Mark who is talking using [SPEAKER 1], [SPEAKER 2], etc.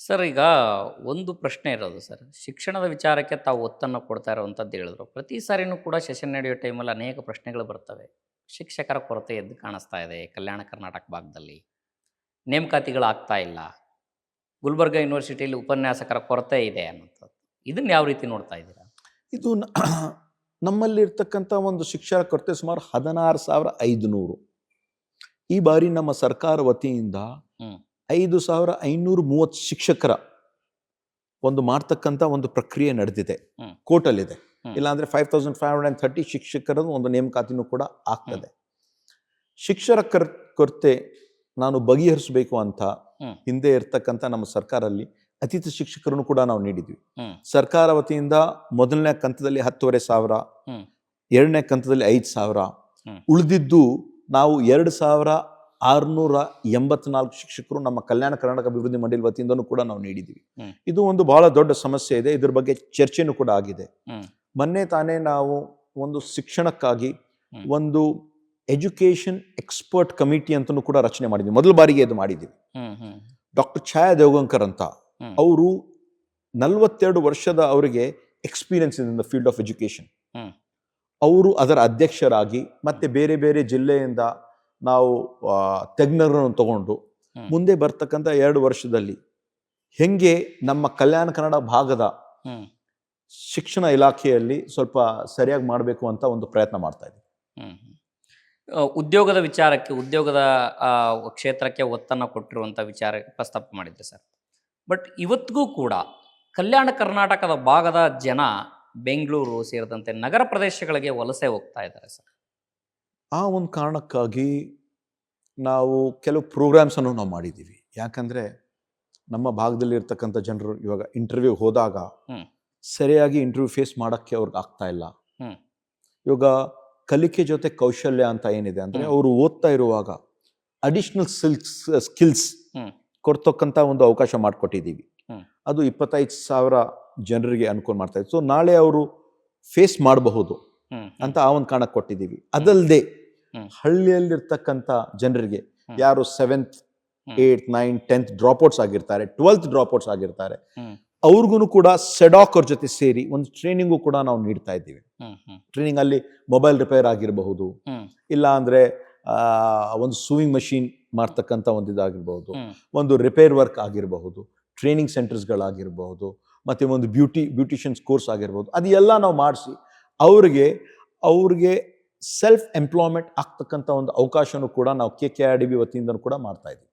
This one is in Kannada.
[SPEAKER 1] ಸರ್ ಈಗ ಒಂದು ಪ್ರಶ್ನೆ ಇರೋದು ಸರ್. ಶಿಕ್ಷಣದ ವಿಚಾರಕ್ಕೆ ತಾವು ಒತ್ತನ್ನು ಕೊಡ್ತಾ ಇರುವಂಥದ್ದು ಹೇಳಿದ್ರು. ಪ್ರತಿ ಸಾರಿನೂ ಕೂಡ ಸೆಷನ್ ನಡೆಯೋ ಟೈಮಲ್ಲಿ ಅನೇಕ ಪ್ರಶ್ನೆಗಳು ಬರ್ತವೆ. ಶಿಕ್ಷಕರ ಕೊರತೆ ಎದ್ದು ಕಾಣಿಸ್ತಾ ಇದೆ ಕಲ್ಯಾಣ ಕರ್ನಾಟಕ ಭಾಗದಲ್ಲಿ. ನೇಮಕಾತಿಗಳು ಆಗ್ತಾ ಇಲ್ಲ. ಗುಲ್ಬರ್ಗ ಯೂನಿವರ್ಸಿಟಿಯಲ್ಲಿ ಉಪನ್ಯಾಸಕರ ಕೊರತೆ ಇದೆ ಅನ್ನೋಂಥದ್ದು. ಇದನ್ನು ಯಾವ ರೀತಿ ನೋಡ್ತಾ ಇದ್ದೀರಾ?
[SPEAKER 2] ಇದು ನಮ್ಮಲ್ಲಿರ್ತಕ್ಕಂಥ ಒಂದು ಶಿಕ್ಷಕ ಕೊರತೆ ಸುಮಾರು 16,500. ಈ ಬಾರಿ ನಮ್ಮ ಸರ್ಕಾರ ವತಿಯಿಂದ 5,530 ಶಿಕ್ಷಕರ ಒಂದು ಮಾಡ್ತಕ್ಕಂಥ ಒಂದು ಪ್ರಕ್ರಿಯೆ ನಡೆದಿದೆ, ಕೋರ್ಟಲ್ಲಿದೆ. ಇಲ್ಲಾಂದ್ರೆ 5,530 ಶಿಕ್ಷಕರ ಒಂದು ನೇಮಕಾತಿನೂ ಕೂಡ ಆಗ್ತದೆ. ಶಿಕ್ಷಕರ ಕೊರತೆ ನಾನು ಬಗೆಹರಿಸಬೇಕು ಅಂತ ಹಿಂದೆ ಇರ್ತಕ್ಕಂಥ ನಮ್ಮ ಸರ್ಕಾರಲ್ಲಿ ಅತಿಥಿ ಶಿಕ್ಷಕರನ್ನು ಕೂಡ ನಾವು ನೀಡಿದ್ವಿ. ಸರ್ಕಾರ ವತಿಯಿಂದ ಮೊದಲನೇ ಕಂತದಲ್ಲಿ 10,500, ಎರಡನೇ ಕಂತದಲ್ಲಿ 5,000, ಉಳಿದಿದ್ದು ನಾವು 2,684 ಶಿಕ್ಷಕರು ನಮ್ಮ ಕಲ್ಯಾಣ ಕರ್ನಾಟಕ ಅಭಿವೃದ್ಧಿ ಮಂಡಳಿ ವತಿಯಿಂದನೂ ಕೂಡ ನಾವು ನೀಡಿದ್ವಿ. ಇದು ಒಂದು ಬಹಳ ದೊಡ್ಡ ಸಮಸ್ಯೆ ಇದೆ. ಇದ್ರ ಬಗ್ಗೆ ಚರ್ಚೆನೂ ಕೂಡ ಆಗಿದೆ. ಮೊನ್ನೆ ತಾನೇ ನಾವು ಒಂದು ಶಿಕ್ಷಣಕ್ಕಾಗಿ ಒಂದು ಎಜುಕೇಶನ್ ಎಕ್ಸ್ಪರ್ಟ್ ಕಮಿಟಿ ಅಂತಲೂ ಕೂಡ ರಚನೆ ಮಾಡಿದ್ವಿ. ಮೊದಲ ಬಾರಿಗೆ ಇದು ಮಾಡಿದ್ವಿ. ಡಾಕ್ಟರ್ ಛಾಯಾ ದೇವಗಂಕರ್ ಅಂತ, ಅವರು 42 ವರ್ಷದ ಅವರಿಗೆ ಎಕ್ಸ್ಪೀರಿಯನ್ಸ್ ಇದೆ in the field of education. ಅವರು ಅದರ ಅಧ್ಯಕ್ಷರಾಗಿ ಮತ್ತೆ ಬೇರೆ ಬೇರೆ ಜಿಲ್ಲೆಯಿಂದ ನಾವು ತಜ್ಞರನ್ನು ತಗೊಂಡು ಮುಂದೆ ಬರ್ತಕ್ಕಂಥ 2 ವರ್ಷದಲ್ಲಿ ಹೆಂಗೆ ನಮ್ಮ ಕಲ್ಯಾಣ ಕನ್ನಡ ಭಾಗದ ಶಿಕ್ಷಣ ಇಲಾಖೆಯಲ್ಲಿ ಸ್ವಲ್ಪ ಸರಿಯಾಗಿ ಮಾಡಬೇಕು ಅಂತ ಒಂದು ಪ್ರಯತ್ನ ಮಾಡ್ತಾ ಇದ್ದೀವಿ.
[SPEAKER 1] ಉದ್ಯೋಗದ ವಿಚಾರಕ್ಕೆ, ಉದ್ಯೋಗದ ಕ್ಷೇತ್ರಕ್ಕೆ ಒತ್ತನ್ನು ಕೊಟ್ಟಿರುವಂಥ ವಿಚಾರ ಪ್ರಸ್ತಾಪ ಮಾಡಿದ್ದೆ ಸರ್. ಬಟ್ ಇವತ್ತಿಗೂ ಕೂಡ ಕಲ್ಯಾಣ ಕರ್ನಾಟಕದ ಭಾಗದ ಜನ ಬೆಂಗಳೂರು ಸೇರಿದಂತೆ ನಗರ ಪ್ರದೇಶಗಳಿಗೆ ವಲಸೆ ಹೋಗ್ತಾ ಇದ್ದಾರೆ ಸರ್.
[SPEAKER 2] ಆ ಒಂದು ಕಾರಣಕ್ಕಾಗಿ ನಾವು ಕೆಲವು ಪ್ರೋಗ್ರಾಮ್ಸನ್ನು ನಾವು ಮಾಡಿದ್ದೀವಿ. ಯಾಕಂದರೆ ನಮ್ಮ ಭಾಗದಲ್ಲಿ ಇರ್ತಕ್ಕಂಥ ಜನರು ಇವಾಗ ಇಂಟರ್ವ್ಯೂ ಹೋದಾಗ ಸರಿಯಾಗಿ ಇಂಟರ್ವ್ಯೂ ಫೇಸ್ ಮಾಡೋಕ್ಕೆ ಅವ್ರಿಗೆ ಆಗ್ತಾ ಇಲ್ಲ. ಇವಾಗ ಕಲಿಕೆ ಜೊತೆ ಕೌಶಲ್ಯ ಅಂತ ಏನಿದೆ ಅಂದರೆ ಅವರು ಓದ್ತಾ ಇರುವಾಗ ಅಡಿಷ್ನಲ್ ಸ್ಕಿಲ್ಸ್ ಕೊಡ್ತಕ್ಕಂಥ ಒಂದು ಅವಕಾಶ ಮಾಡಿಕೊಟ್ಟಿದ್ದೀವಿ. ಅದು 25,000 ಜನರಿಗೆ ಅನುಕೂಲ ಮಾಡ್ತಾ ಇದೆ. ಸೊ ನಾಳೆ ಅವರು ಫೇಸ್ ಮಾಡಬಹುದು ಅಂತ ಆ ಒಂದು ಕಾರಣಕ್ಕೆ ಕೊಟ್ಟಿದ್ದೀವಿ. ಅದಲ್ಲದೆ ಹಳ್ಳಿಯಲ್ಲಿರ್ತಕ್ಕಂಥ ಜನರಿಗೆ ಯಾರು 7th, 8th, 9th, 10th dropouts ಆಗಿರ್ತಾರೆ, 12th ಡ್ರಾಪ್ಔಟ್ಸ್ ಆಗಿರ್ತಾರೆ, ಅವ್ರಿಗೂ ಕೂಡ ಸೆಡಾಕ್ ಅವ್ರ ಜೊತೆ ಸೇರಿ ಒಂದು ಟ್ರೈನಿಂಗು ಕೂಡ ನಾವು ನೀಡ್ತಾ ಇದ್ದೀವಿ. ಟ್ರೈನಿಂಗ್ ಅಲ್ಲಿ ಮೊಬೈಲ್ ರಿಪೇರ್ ಆಗಿರಬಹುದು, ಇಲ್ಲ ಅಂದ್ರೆ ಒಂದು ಸೂಯಿಂಗ್ ಮಷೀನ್ ಮಾಡ್ತಕ್ಕಂಥ ಒಂದು ಇದಾಗಿರ್ಬಹುದು, ಒಂದು ರಿಪೇರ್ ವರ್ಕ್ ಆಗಿರಬಹುದು, ಟ್ರೈನಿಂಗ್ ಸೆಂಟರ್ಸ್ಗಳಾಗಿರಬಹುದು, ಮತ್ತೆ ಒಂದು ಬ್ಯೂಟಿಷಿಯನ್ಸ್ ಕೋರ್ಸ್ ಆಗಿರ್ಬೋದು. ಅದೆಲ್ಲ ನಾವು ಮಾಡಿಸಿ ಅವ್ರಿಗೆ ಸೆಲ್ಫ್ ಎಂಪ್ಲಾಯ್ಮೆಂಟ್ ಆಗ್ತಕ್ಕಂಥ ಒಂದು ಅವಕಾಶನೂ ಕೂಡ ನಾವು KKRDB ವತಿಯಿಂದ ಕೂಡ ಮಾಡ್ತಾ ಇದ್ದೀವಿ.